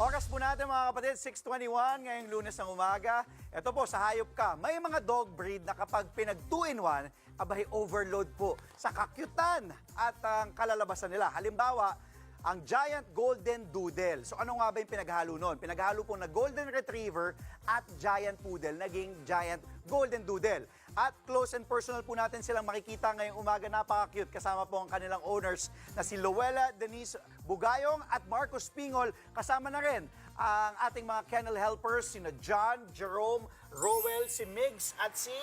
Oras po natin mga kapatid, 6:21 ngayong Lunes ng umaga. Ito po, sa Hayop Ka, may mga dog breed na kapag pinag 2-in-1, abay overload po sa kakyutan at ang kalalabasan nila. Halimbawa, ang Giant Golden Doodle. So ano nga ba yung pinaghalo nun? Pinaghalo po na Golden Retriever at Giant Poodle, naging Giant Golden Doodle. At close and personal po natin silang makikita ngayong umaga. Napaka-cute. Kasama po ang kanilang owners na si Luella Denise Bugayong at Marcos Pingol. Kasama na rin ang ating mga kennel helpers, sina John, Jerome, Rowell, si Migs at si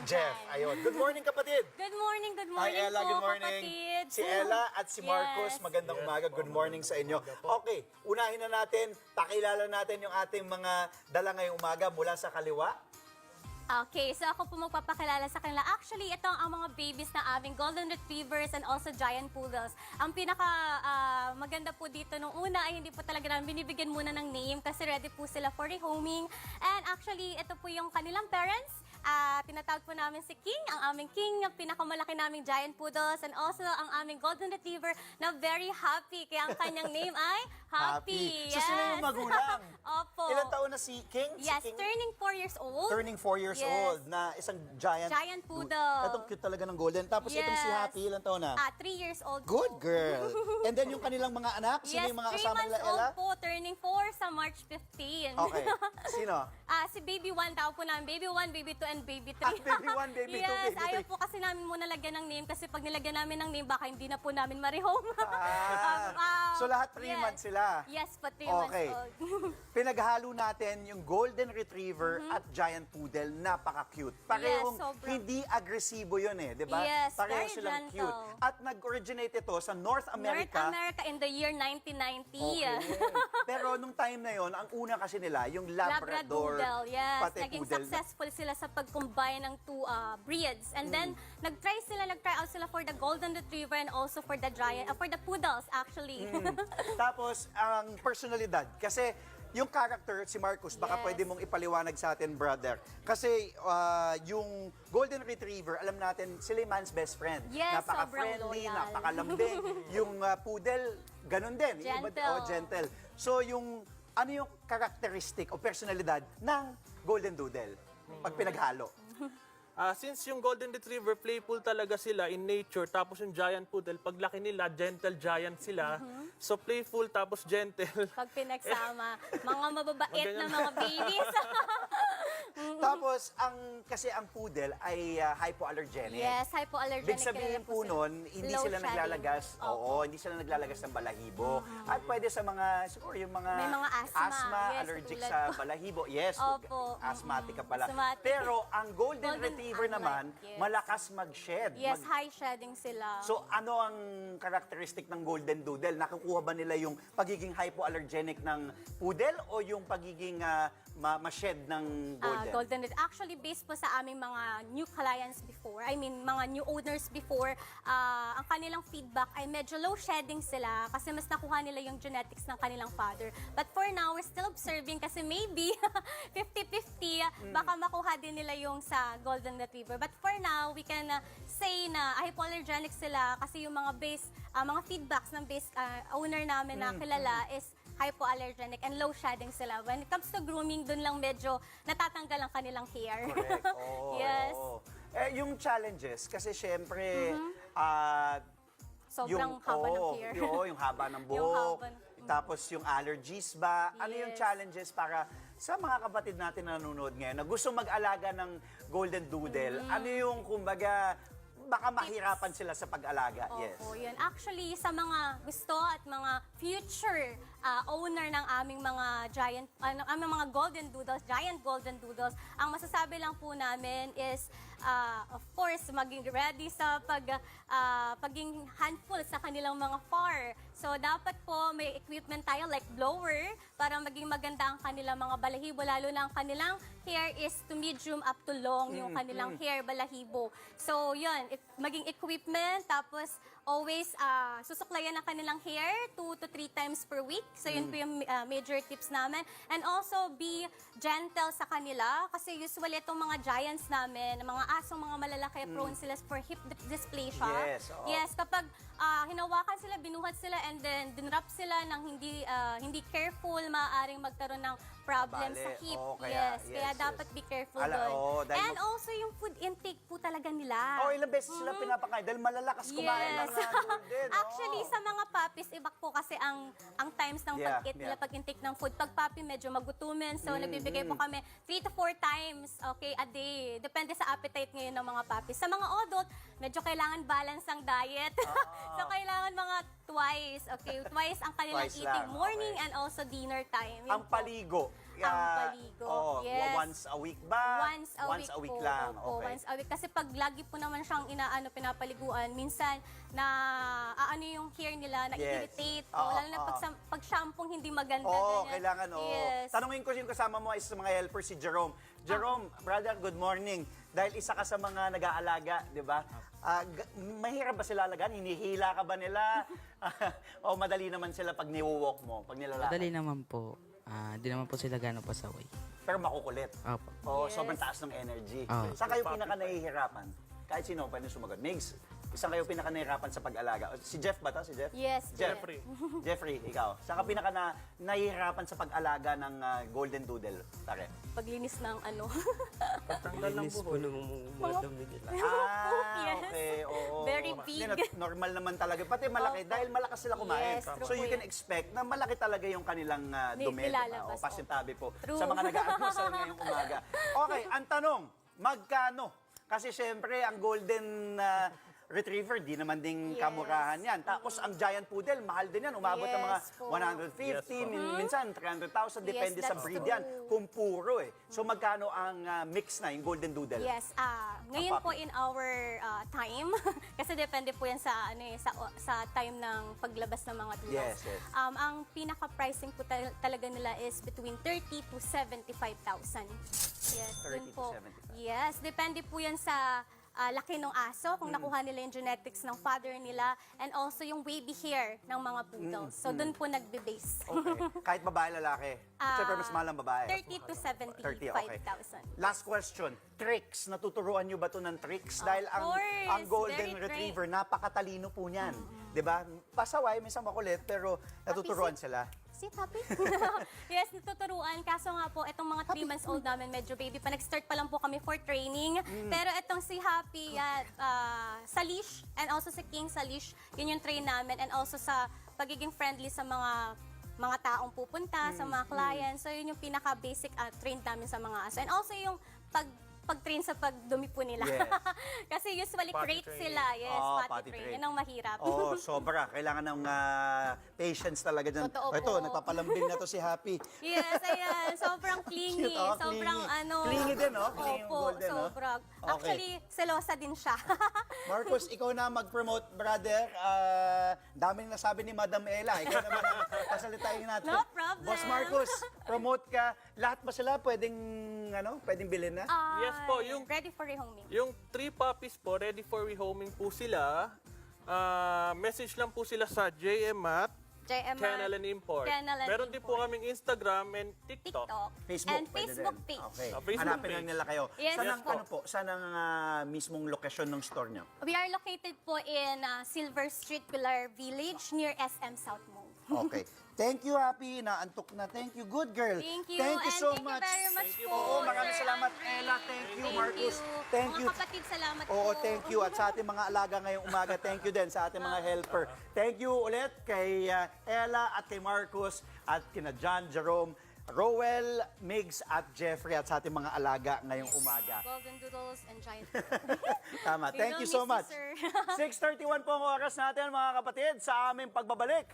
Jeff. Ayun. Good morning, kapatid. Good morning Hi, Ella. po, Good morning. kapatid. Si Ella at si Marcos. Yes. Magandang umaga. Good morning sa inyo. Okay, unahin na natin. Pakilala natin yung ating mga dala ngayong umaga mula sa kaliwa. Okay, so ako po magpapakilala sa kanila. Actually, ito ang mga babies na aming Golden Retrievers and also Giant Poodles. Ang pinaka maganda po dito nung una ay hindi po talaga namin binibigyan muna ng name kasi ready po sila for rehoming. And actually, ito po yung kanilang parents. Tinatawag po namin si King, ang aming King, ang pinakamalaki naming Giant Poodles, and also ang aming Golden Retriever na very happy. Kaya ang kanyang name ay Happy. So sila yung magulang. Opo. Ilang taon na si King? Yes, Si King? turning 4 years old. Turning 4 years Yes. old na isang giant. Giant Poodle. Itong cute talaga ng golden. Tapos itong si Yes. Happy, ilang taon na? 3 years old Good po. girl. And then yung kanilang mga anak, sino Yes, yung mga 3 kasama months nila, old Ella? po, turning 4 sa March 15. Okay. Sino? Si Baby 1 tao po namin. Baby 1, Baby 2, and Baby 3. Baby 1, Baby 2, yes, Baby 3. ayaw po kasi namin muna lagyan ng name kasi pag nilagyan namin ng name, baka hindi na po namin ma-rehome. So lahat 3 yes. months sila? Yes, pa 3 months Okay. old. Pinaghalo natin yung Golden Retriever at Giant Poodle, napaka-cute. Parehong Yes, sobrang. hindi agresibo yun eh, di ba? Yes, Pareho very silang gentle. cute. At nag-originate ito sa North North America. America in the year 1990. Okay. Pero nung time na yon, ang una kasi nila, yung Labrador, Labradoodle, yes. pati Naging Poodle. successful sila sa pag-combine ng two breeds. And then, nag-try out sila for the Golden Retriever and also for the Giant, for the Poodles actually. Tapos, ang personalidad. Kasi, yung character, si Marcus, baka Yes. pwede mong ipaliwanag sa atin, brother. Kasi, yung Golden Retriever, alam natin, sila yung man's best friend. Yes, Napaka-friendly, sobrang loyal. napakalambing. Yung Poodle, ganun din. Gentle. Gentle. So, ano yung characteristic o personalidad ng Golden Doodle pag pinaghalo? Since yung Golden Retriever, playful talaga sila in nature, tapos yung Giant Poodle, paglaki nila, gentle giant sila. So playful tapos gentle. Pag pinagsama, mga mababait na mga babies. Tapos, kasi ang Poodle ay hypoallergenic. Yes, hypoallergenic. Ibig sabihin kilala po sila. nun, hindi Low sila shedding. naglalagas. Opo. Oo, hindi sila naglalagas ng balahibo. At pwede sa mga, siguro yung mga, May mga asthma. Yes, allergic tulad sa po. balahibo. Yes, Opo. asthmatic ka pala. Asthmatic. Pero ang Golden Golden Retriever naman, yes. malakas mag-shed. Yes, high shedding sila. So ano ang characteristic ng Golden Doodle? Nakukuha ba nila yung pagiging hypoallergenic ng Poodle o yung pagiging ma-shed ng Golden? Actually, based po sa aming mga new clients before, I mean, mga new owners before, ang kanilang feedback ay medyo low shedding sila kasi mas nakuha nila yung genetics ng kanilang father. But for now, we're still observing kasi maybe 50-50, baka makuha din nila yung sa Golden Retriever. But for now, we can say na hypoallergenic sila kasi yung mga mga feedbacks ng base owner namin na kilala is hypoallergenic and low shedding sila. When it comes to grooming, dun lang medyo natatanggal ang kanilang hair. Correct. Oo. Yes. Yung challenges, kasi syempre, Sobrang haba ng hair. Yung haba ng buhok. Yung haba ng- Tapos yung allergies ba? Ano yung Yes. challenges para sa mga kapatid natin na nanonood ngayon na gusto mag-alaga ng Golden Doodle? Ano yung, kumbaga, baka mahirapan sila sa pag-alaga? Yes. Opo, yun. Actually, sa mga gusto at mga future owner ng aming mga aming mga Golden Doodles, Giant Golden Doodles, ang masasabi lang po namin is, of course, maging ready sa paging handful sa kanilang mga fur. So, dapat po may equipment tayo like blower para maging maganda ang kanilang mga balahibo, lalo na ang kanilang hair is to medium up to long yung kanilang hair, balahibo. So, yun, maging equipment, tapos always susuklayan ang kanilang hair 2 to 3 times per week. So yun po yung major tips namin. And also be gentle sa kanila kasi usually itong mga giants namin, mga asong mga malalaki, prone sila for hip dysplasia. Yes, oo. Yes, kapag hinawakan sila, binuhat sila, and then dinrap sila ng hindi careful, maaaring magkaroon ng problem Bale. sa hip. Oo, kaya- Kaya yes. dapat be careful Oo, doon. dahil And also yung food intake po talaga nila. Oh, ilang beses sila pinapakain dahil malalakas kumain ng golden. Actually, sa mga puppies, iba po kasi ang times ng Yeah, pag-eat yeah. nila, pag-intake ng food. Pag puppy, medyo magutumin. So, nagbibigay po kami 3 to 4 times, okay, a day. Depende sa appetite ngayon ng mga puppies. Sa mga adult, medyo kailangan balance ang diet. So, kailangan mga twice, okay? Twice ang kanilang Twice eating. lang, Morning okay. and also dinner time. Yun Ang po. paligo. Ang paligo, Oo, yes. once a week ba? Once a week po. lang. Opo, Okay. once a week. Kasi pag lagi po naman siyang pinapaliguan, minsan na yung hair nila, na-irritate. Oo, Lalo na oo. pag shampoo hindi maganda. Oo, ganyan. kailangan, oo. Yes. Tanungin ko yung kasama mo is sa mga helper, si Jerome. Jerome, brother, good morning. Dahil isa ka sa mga nag-aalaga, di ba? Mahirap ba sila alagaan? Hinihila ka ba nila? O madali naman sila pag niwalk mo, pag nilalakad? Madali naman po. Di naman po sila gano'ng pasaway. Pero makukulit. Opo. Oo, Yes. sobrang taas ng energy. Oo. Saan kayo pinaka-nahihirapan? Kahit sino, pwede sumagot. Migs, saan kayo pinaka-nahihirapan sa pag-alaga? Si Jeff ba to? Si Jeff? Yes, Jeff. Jeffrey. Jeffrey, ikaw. Saan ka pinaka-nahihirapan sa pag-alaga ng Golden Doodle? Tare. Paglinis ng Tanggal ng Linis po buhok. ng mga dumi nila. Yes. Okay, oo. Very big. Hindi, normal naman talaga. Pati malaki, Opo. dahil malakas sila kumain. Yes, true So you po can yan. expect na malaki talaga yung kanilang dumi. Nilalabas, O, pasintabi po. True. Sa mga nag-aalmusal ngayong umaga. Okay, ang tanong, magkano? Kasi syempre, ang Golden Retriever, di naman ding Yes. kamurahan yan. Tapos ang Giant Poodle, mahal din yan. Umabot ng mga Yes po. 150, minsan 300,000, depende sa that's breed true. yan. Kung puro eh. So magkano ang mix na, yung Golden Doodle? Yes, ngayon po puppy. in our time, kasi depende po yan sa sa time ng paglabas ng mga doodles. Yes, yes. Ang pinaka-pricing po talaga nila is between 30 to 75,000. Yes, 30 dun to po. 75. Yes, depende po yan sa laki ng aso, kung nakuha nila yung genetics ng father nila, and also yung wavy hair ng mga poodles. So, dun po nagbe-base. Okay. Kahit babae, lalaki. Siyempre, mas mahal ang babae. 30 to 75,000. Last question. Tricks. Natuturuan nyo ba ito ng tricks? Dahil course. ang Golden Very Retriever, napakatalino po niyan. Di ba? Pasaway, minsan makulit, pero natuturuan sila. Si Happy? Yes, natuturuan. Kaso nga po, itong mga 3 months old namin, medyo baby pa. Nag-start pa lang po kami for training. Pero itong si Happy, sa leash, and also si King sa leash, yun yung train namin. And also sa pagiging friendly sa mga taong pupunta, sa mga clients. So yun yung pinaka-basic train namin sa mga aso. And also yung pag-train sa pagdumi po nila. Yes. Kasi usually Potty crate training. sila. Yes, Oo, potty potty train. train. Yun ang mahirap. Oo, sobra. Kailangan ng patience talaga dyan. Totoo Ito, po. nagpapalambing na to si Happy. Yes, ayan. Sobrang clingy. Cute, oh, Sobrang clingy. Clingy din, no? Clingy yung Opo, golden, no? sobrang. Okay. Actually, selosa din siya. Marcos, ikaw na mag-promote, brother. Daming nasabi ni Madam Ella. Ikaw naman ang pasalitain natin. No problem. Boss Marcos, promote ka. Lahat ba sila pwedeng bilhin na? Yes po, yung- Ready for rehoming. Yung 3 puppies po, ready for rehoming po sila. Message lang po sila sa JMat, JMR, Kennel and Import. Kennel and Meron din po Import. kaming Instagram and TikTok. TikTok. Facebook, And pwede Facebook din. page. Okay. Facebook Hanapin lang page. nila kayo. Yes, Saan yes ang, po. saan ang mismong lokasyon ng store nyo? We are located po in Silver Street, Pilar Village, near SM South Mall. Okay. Thank you, Happy. Naantok na. Thank you. Good girl. Thank you. Thank you and so thank much. you very much Thank you po. Oo, maraming Sir salamat, Andre. Ella. Thank you, Marcus. You. Thank you. Mga kapatid, salamat Oo, po. thank you. At sa ating mga alaga ngayong umaga, thank you din sa ating mga helper. Thank you ulit kay Ella at kay Marcus at kina John, Jerome, Rowell, Migs at Jeffrey at sa ating mga alaga ngayong umaga. Golden Doodles and Giant. Tama. We Thank will you so miss much. you, sir. 6:31 po ang oras natin mga kapatid sa aming pagbabalik.